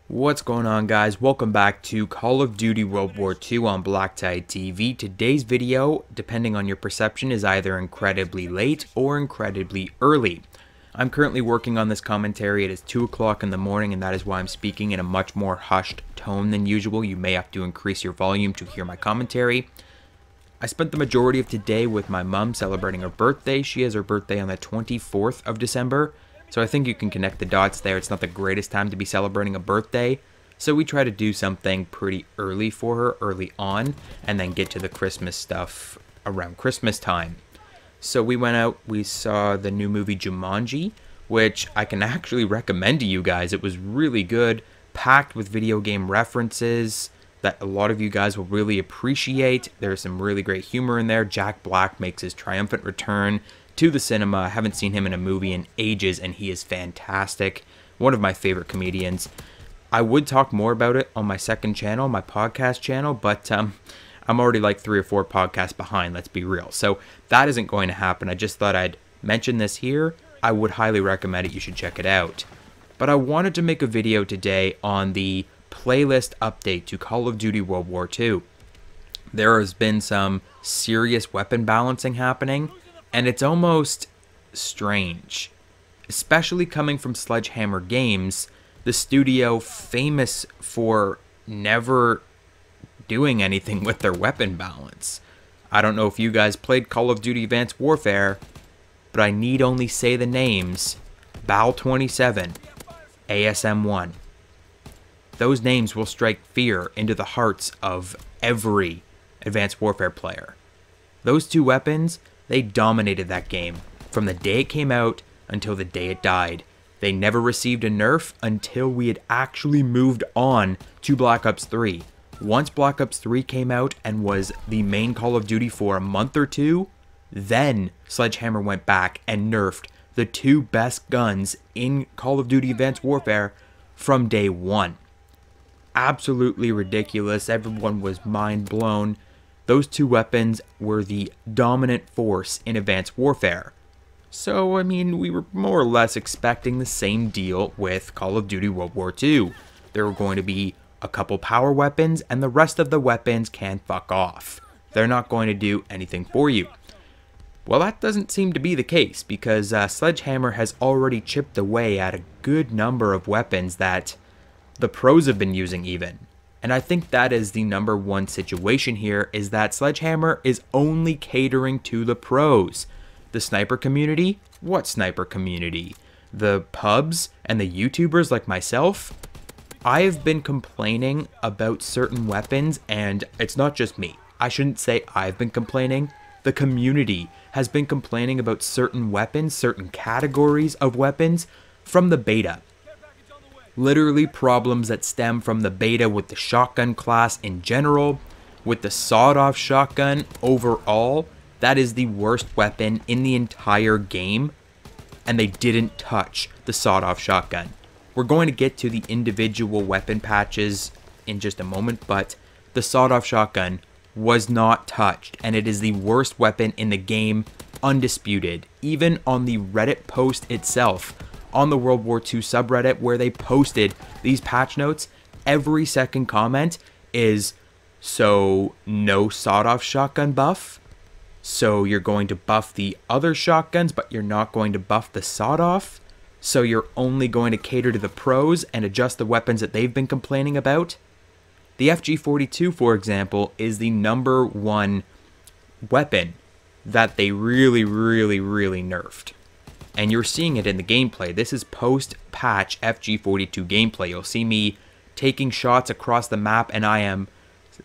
What's going on, guys? Welcome back to Call of Duty World War II on BlackTideTV. Today's video, depending on your perception, is either incredibly late or incredibly early. I'm currently working on this commentary. It is 2 o'clock in the morning, and that is why I'm speaking in a much more hushed tone than usual. You may have to increase your volume to hear my commentary. I spent the majority of today with my mom celebrating her birthday. She has her birthday on the 24th of December. So I think you can connect the dots there. It's not the greatest time to be celebrating a birthday. So we try to do something pretty early for her, early on, and then get to the Christmas stuff around Christmas time. So we went out, we saw the new movie Jumanji, which I can actually recommend to you guys. It was really good, packed with video game references that a lot of you guys will really appreciate. There's some really great humor in there. Jack Black makes his triumphant return to the cinema. I haven't seen him in a movie in ages, and he is fantastic. One of my favorite comedians. I would talk more about it on my second channel, my podcast channel, but I'm already like 3 or 4 podcasts behind, let's be real. So that isn't going to happen. I just thought I'd mention this here. I would highly recommend it. You should check it out. But I wanted to make a video today on the playlist update to Call of Duty World War II. There has been some serious weapon balancing happening, and it's almost strange, especially coming from Sledgehammer Games, the studio famous for never doing anything with their weapon balance. I don't know if you guys played Call of Duty Advanced Warfare, but I need only say the names: BAL-27, ASM-1. Those names will strike fear into the hearts of every Advanced Warfare player. Those two weapons, they dominated that game from the day it came out until the day it died. They never received a nerf until we had actually moved on to Black Ops 3. Once Black Ops 3 came out and was the main Call of Duty for a month or two, then Sledgehammer went back and nerfed the 2 best guns in Call of Duty Advanced Warfare from day one. Absolutely ridiculous. Everyone was mind blown. Those 2 weapons were the dominant force in Advanced Warfare. So, I mean, we were more or less expecting the same deal with Call of Duty World War II. There were going to be a couple power weapons, and the rest of the weapons can fuck off. They're not going to do anything for you. Well, that doesn't seem to be the case, because Sledgehammer has already chipped away at a good number of weapons that the pros have been using even. And I think that is the #1 situation here, is that Sledgehammer is only catering to the pros. The sniper community? What sniper community? The pubs and the YouTubers like myself? I have been complaining about certain weapons, and it's not just me. I shouldn't say I've been complaining. The community has been complaining about certain weapons, certain categories of weapons from the beta. Literally problems that stem from the beta with the shotgun class in general, with the sawed-off shotgun overall. That is the worst weapon in the entire game, and they didn't touch the sawed-off shotgun. We're going to get to the individual weapon patches in just a moment, but the sawed-off shotgun was not touched, and it is the worst weapon in the game, undisputed. Even on the Reddit post itself, on the World War II subreddit where they posted these patch notes, every second comment is, so no sawed-off shotgun buff? So you're going to buff the other shotguns, but you're not going to buff the sawed-off? So you're only going to cater to the pros and adjust the weapons that they've been complaining about? The FG42, for example, is the #1 weapon that they really nerfed. And you're seeing it in the gameplay. This is post-patch FG42 gameplay. You'll see me taking shots across the map, and I am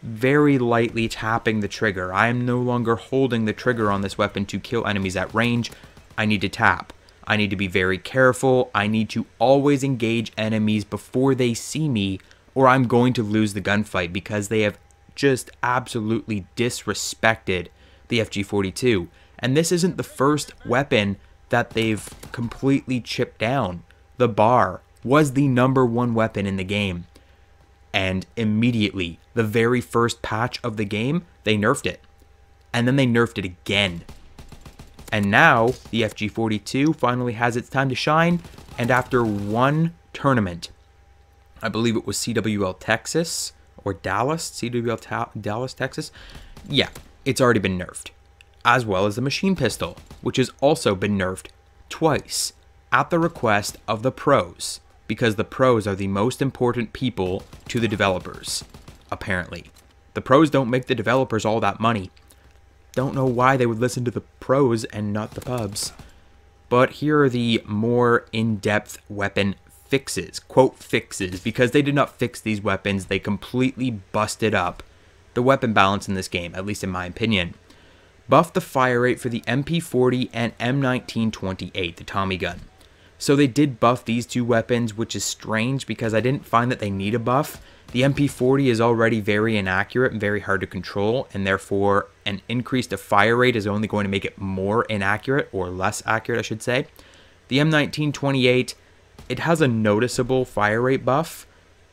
very lightly tapping the trigger. I am no longer holding the trigger on this weapon to kill enemies at range. I need to tap. I need to be very careful. I need to always engage enemies before they see me, or I'm going to lose the gunfight, because they have just absolutely disrespected the FG42. And this isn't the first weapon that they've completely chipped down. The bar was the #1 weapon in the game, and immediately, the very first patch of the game, they nerfed it, and then they nerfed it again. And now the FG42 finally has its time to shine, and after one tournament I believe it was CWL Texas or Dallas, Dallas, Texas. Yeah, it's already been nerfed, as well as the machine pistol, which has also been nerfed twice at the request of the pros, because the pros are the most important people to the developers, apparently. The pros don't make the developers all that money. Don't know why they would listen to the pros and not the pubs. But here are the more in-depth weapon fixes, quote fixes, because they did not fix these weapons, they completely busted up the weapon balance in this game, at least in my opinion. Buff the fire rate for the MP40 and M1928, the Tommy gun. So they did buff these two weapons, which is strange because I didn't find that they need a buff. The MP40 is already very inaccurate and very hard to control, and therefore an increase to fire rate is only going to make it more inaccurate, or less accurate I should say. The M1928, it has a noticeable fire rate buff,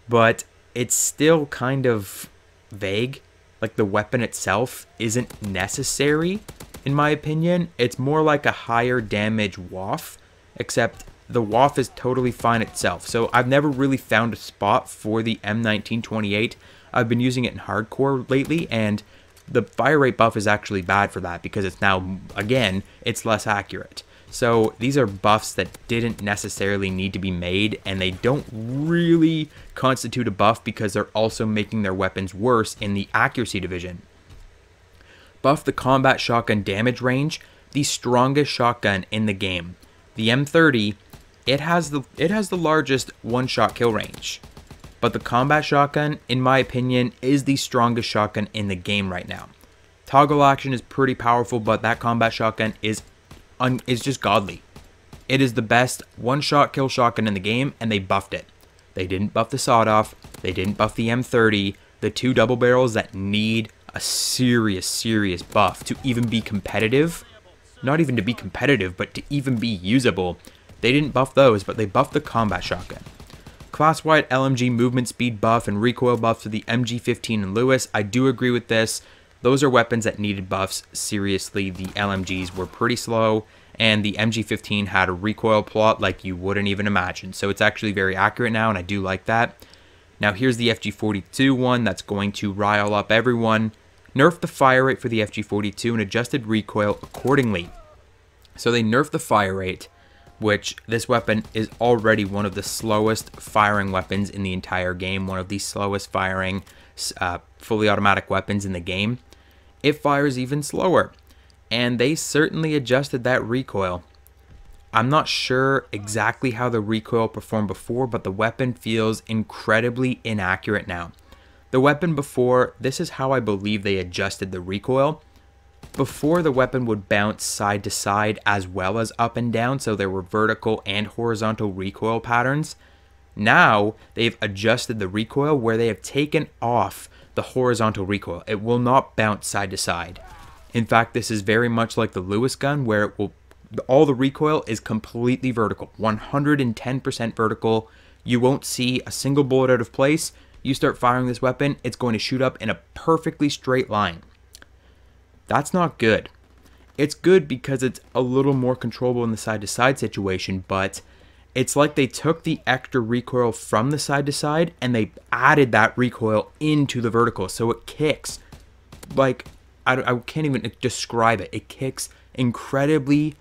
but it's still kind of vague. Like the weapon itself isn't necessary, in my opinion. It's more like a higher damage waff, except the waff is totally fine itself. So I've never really found a spot for the M1928. I've been using it in hardcore lately, and the fire rate buff is actually bad for that because it's now, again, it's less accurate. So these are buffs that didn't necessarily need to be made, and they don't really constitute a buff because they're also making their weapons worse in the accuracy division. Buff the combat shotgun damage range, the strongest shotgun in the game. The M30, it has the largest one-shot kill range, but the combat shotgun, in my opinion, is the strongest shotgun in the game right now. Toggle action is pretty powerful, but that combat shotgun is just godly. It is the best one-shot kill shotgun in the game, and they buffed it. They didn't buff the sawed-off. They didn't buff the M30, the two double barrels that need a serious buff to even be competitive. Not even to be competitive, but to even be usable. They didn't buff those, but they buffed the combat shotgun. Class-wide LMG movement speed buff and recoil buff to the MG15 and Lewis. I do agree with this. Those are weapons that needed buffs. Seriously, the LMGs were pretty slow, and the MG15 had a recoil plot like you wouldn't even imagine. So it's actually very accurate now, and I do like that. Now here's the FG42 one that's going to rile up everyone. Nerf the fire rate for the FG42 and adjusted recoil accordingly. So they nerfed the fire rate, which this weapon is already one of the slowest firing weapons in the entire game, one of the slowest firing fully automatic weapons in the game. It fires even slower, and they certainly adjusted that recoil. I'm not sure exactly how the recoil performed before, but the weapon feels incredibly inaccurate now. The weapon before, this is how I believe they adjusted the recoil. Before, the weapon would bounce side to side as well as up and down, so there were vertical and horizontal recoil patterns. Now, they've adjusted the recoil where they have taken off the horizontal recoil. It will not bounce side to side. In fact, this is very much like the Lewis gun, where it will, all the recoil is completely vertical, 110% vertical. You won't see a single bullet out of place. You start firing this weapon, it's going to shoot up in a perfectly straight line. That's not good. It's good because it's a little more controllable in the side-to-side situation, but it's like they took the extra recoil from the side-to-side and they added that recoil into the vertical, so it kicks like, I can't even describe it. It kicks incredibly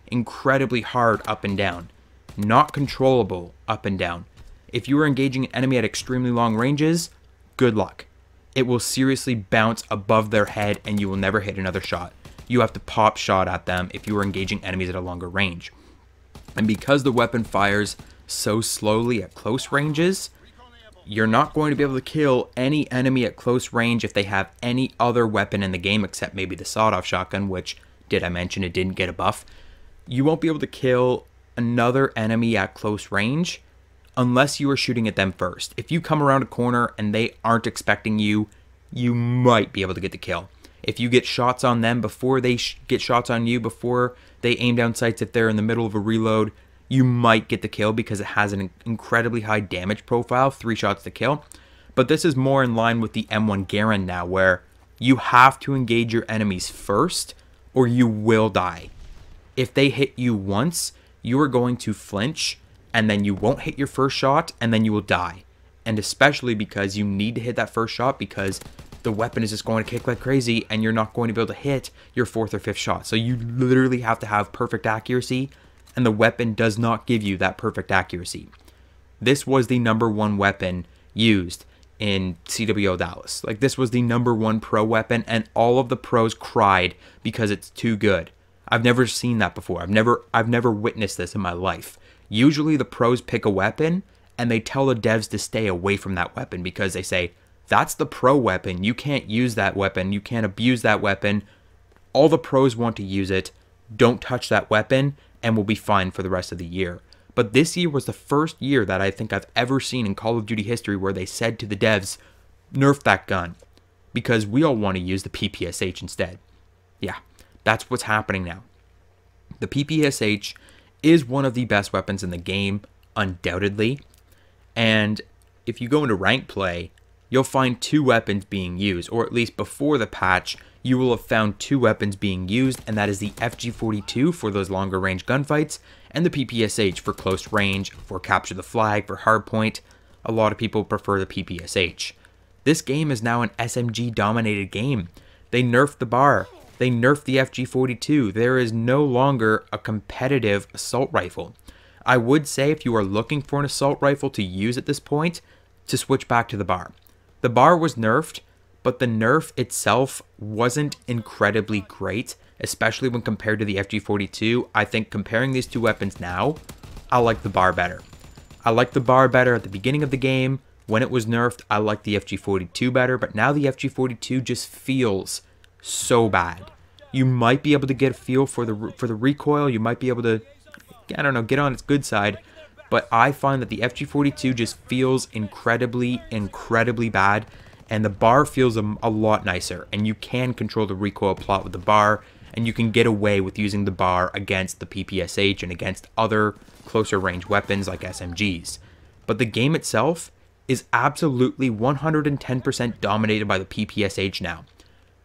hard up and down. Not controllable up and down. If you are engaging an enemy at extremely long ranges, good luck. It will seriously bounce above their head and you will never hit another shot. You have to pop shot at them if you are engaging enemies at a longer range. And because the weapon fires so slowly at close ranges, you're not going to be able to kill any enemy at close range if they have any other weapon in the game except maybe the sawed-off shotgun, which, did I mention, it didn't get a buff. You won't be able to kill another enemy at close range unless you are shooting at them first. If you come around a corner and they aren't expecting you, you might be able to get the kill. If you get shots on them before they get shots on you, before they aim down sights, if they're in the middle of a reload, you might get the kill because it has an incredibly high damage profile, 3 shots to kill. But this is more in line with the M1 Garand now, where you have to engage your enemies first or you will die. If they hit you once, you are going to flinch, and then you won't hit your first shot, and then you will die. And especially because you need to hit that first shot, because the weapon is just going to kick like crazy and you're not going to be able to hit your 4th or 5th shot. So you literally have to have perfect accuracy, and the weapon does not give you that perfect accuracy. This was the #1 weapon used in CWO Dallas. Like, this was the #1 pro weapon, and all of the pros cried because it's too good. I've never seen that before. I've never witnessed this in my life. Usually the pros pick a weapon and they tell the devs to stay away from that weapon because they say, that's the pro weapon. You can't use that weapon. You can't abuse that weapon. All the pros want to use it. Don't touch that weapon and we'll be fine for the rest of the year. But this year was the first year that I think I've ever seen in Call of Duty history where they said to the devs, nerf that gun, because we all want to use the PPSH instead. Yeah, that's what's happening now. The PPSH is one of the best weapons in the game, undoubtedly. And if you go into rank play, you'll find 2 weapons being used, or at least before the patch, you will have found 2 weapons being used, and that is the FG42 for those longer range gunfights, and the PPSH for close range, for capture the flag, for hardpoint. A lot of people prefer the PPSH. This game is now an SMG dominated game. They nerfed the bar. They nerfed the FG42. There is no longer a competitive assault rifle. I would say if you are looking for an assault rifle to use at this point, to switch back to the bar. The bar was nerfed, but the nerf itself wasn't incredibly great, especially when compared to the FG42. I think comparing these 2 weapons now, I like the bar better. I like the bar better at the beginning of the game. When it was nerfed, I liked the FG42 better, but now the FG42 just feels so bad. You might be able to get a feel for the recoil. You might be able to, I don't know, get on its good side. But I find that the FG42 just feels incredibly bad. And the bar feels a lot nicer. And you can control the recoil plot with the bar. And you can get away with using the bar against the PPSH and against other closer range weapons like SMGs. But the game itself is absolutely 110% dominated by the PPSH now.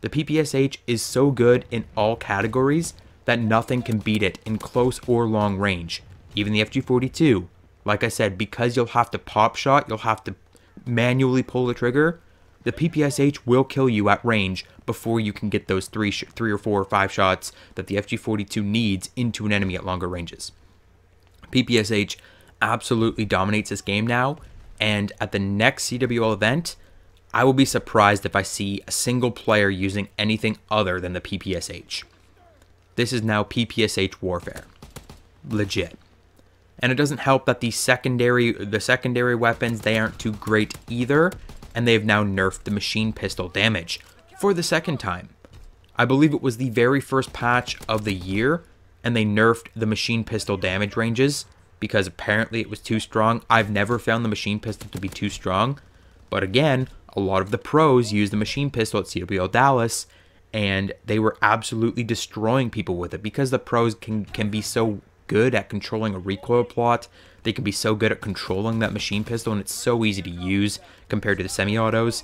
The PPSH is so good in all categories that nothing can beat it in close or long range. Even the FG42, like I said, because you'll have to pop shot, you'll have to manually pull the trigger, the PPSH will kill you at range before you can get those 3 or 4 or 5 shots that the FG42 needs into an enemy at longer ranges. PPSH absolutely dominates this game now, and at the next CWL event, I will be surprised if I see a single player using anything other than the PPSH. This is now PPSH warfare. Legit. And it doesn't help that the secondary weapons, they aren't too great either, and they've now nerfed the machine pistol damage for the 2nd time. I believe it was the very first patch of the year, and they nerfed the machine pistol damage ranges because apparently it was too strong. I've never found the machine pistol to be too strong, but again, a lot of the pros use the machine pistol at CWL Dallas, and they were absolutely destroying people with it because the pros can be so good at controlling a recoil plot. They can be so good at controlling that machine pistol, and it's so easy to use compared to the semi-autos.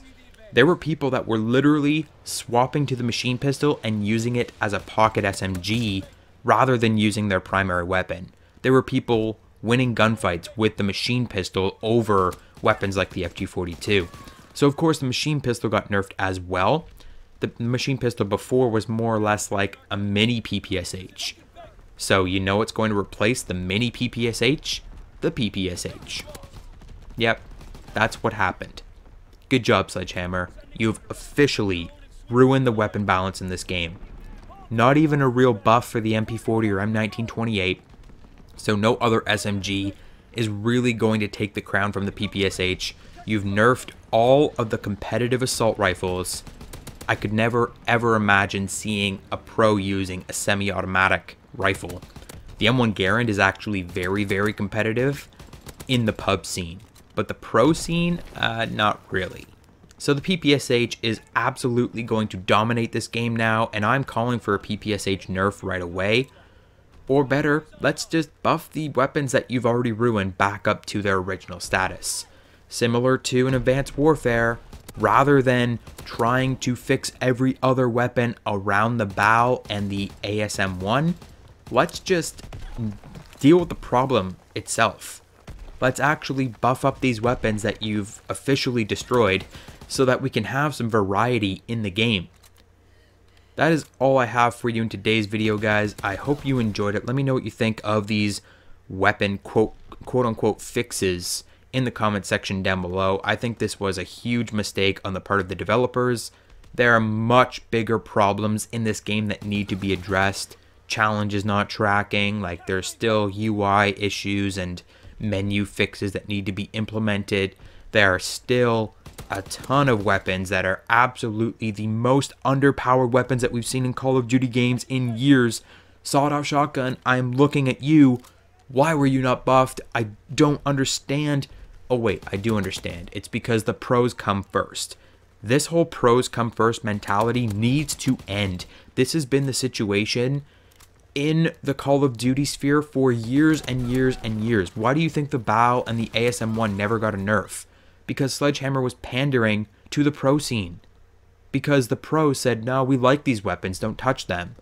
There were people that were literally swapping to the machine pistol and using it as a pocket SMG rather than using their primary weapon. There were people winning gunfights with the machine pistol over weapons like the FG42. So of course the machine pistol got nerfed as well. The machine pistol before was more or less like a mini PPSH. So you know what's going to replace the mini PPSH? The PPSH. Yep, that's what happened. Good job, Sledgehammer. You've officially ruined the weapon balance in this game. Not even a real buff for the MP40 or M1928, so no other SMG is really going to take the crown from the PPSH. You've nerfed all of the competitive assault rifles. I could never ever imagine seeing a pro using a semi-automatic rifle. The M1 Garand is actually very competitive in the pub scene, but the pro scene, not really. So the PPSH is absolutely going to dominate this game now, and I'm calling for a PPSH nerf right away. Or better, let's just buff the weapons that you've already ruined back up to their original status. Similar to an Advanced Warfare, rather than trying to fix every other weapon around the BAL and the ASM-1, let's just deal with the problem itself. let's actually buff up these weapons that you've officially destroyed so that we can have some variety in the game. That is all I have for you in today's video, guys. I hope you enjoyed it. Let me know what you think of these weapon quote-unquote fixes in the comment section down below. I think this was a huge mistake on the part of the developers. There are much bigger problems in this game that need to be addressed. Challenges not tracking, like there's still UI issues and menu fixes that need to be implemented. There are still a ton of weapons that are absolutely the most underpowered weapons that we've seen in Call of Duty games in years. Sawed-off shotgun, I'm looking at you. Why were you not buffed? I don't understand. Oh wait, I do understand. It's because the pros come first. This whole pros come first mentality needs to end. This has been the situation in the Call of Duty sphere for years and years and years. Why do you think the BAL and the ASM-1 never got a nerf? Because Sledgehammer was pandering to the pro scene. Because the pros said, no, we like these weapons, don't touch them.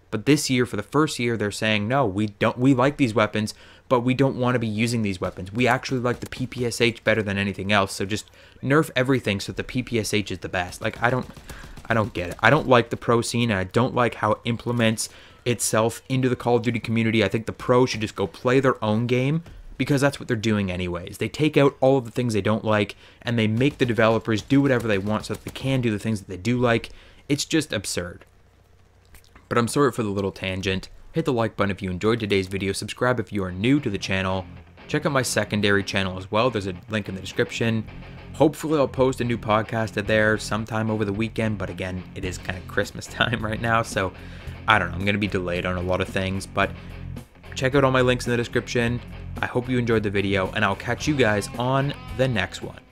But this year, for the first year, they're saying, no, we like these weapons, but we don't want to be using these weapons. We actually like the PPSH better than anything else, so just nerf everything so that the PPSH is the best. Like, I don't get it. I don't like the pro scene, and I don't like how it implements itself into the Call of Duty community. I think the pros should just go play their own game, because that's what they're doing anyways. They take out all of the things they don't like, and they make the developers do whatever they want so that they can do the things that they do like. It's just absurd. But I'm sorry for the little tangent. Hit the like button if you enjoyed today's video. Subscribe if you are new to the channel. Check out my secondary channel as well. There's a link in the description. Hopefully I'll post a new podcast there sometime over the weekend. But again, it is kind of Christmas time right now. So I don't know. I'm going to be delayed on a lot of things. But check out all my links in the description. I hope you enjoyed the video. And I'll catch you guys on the next one.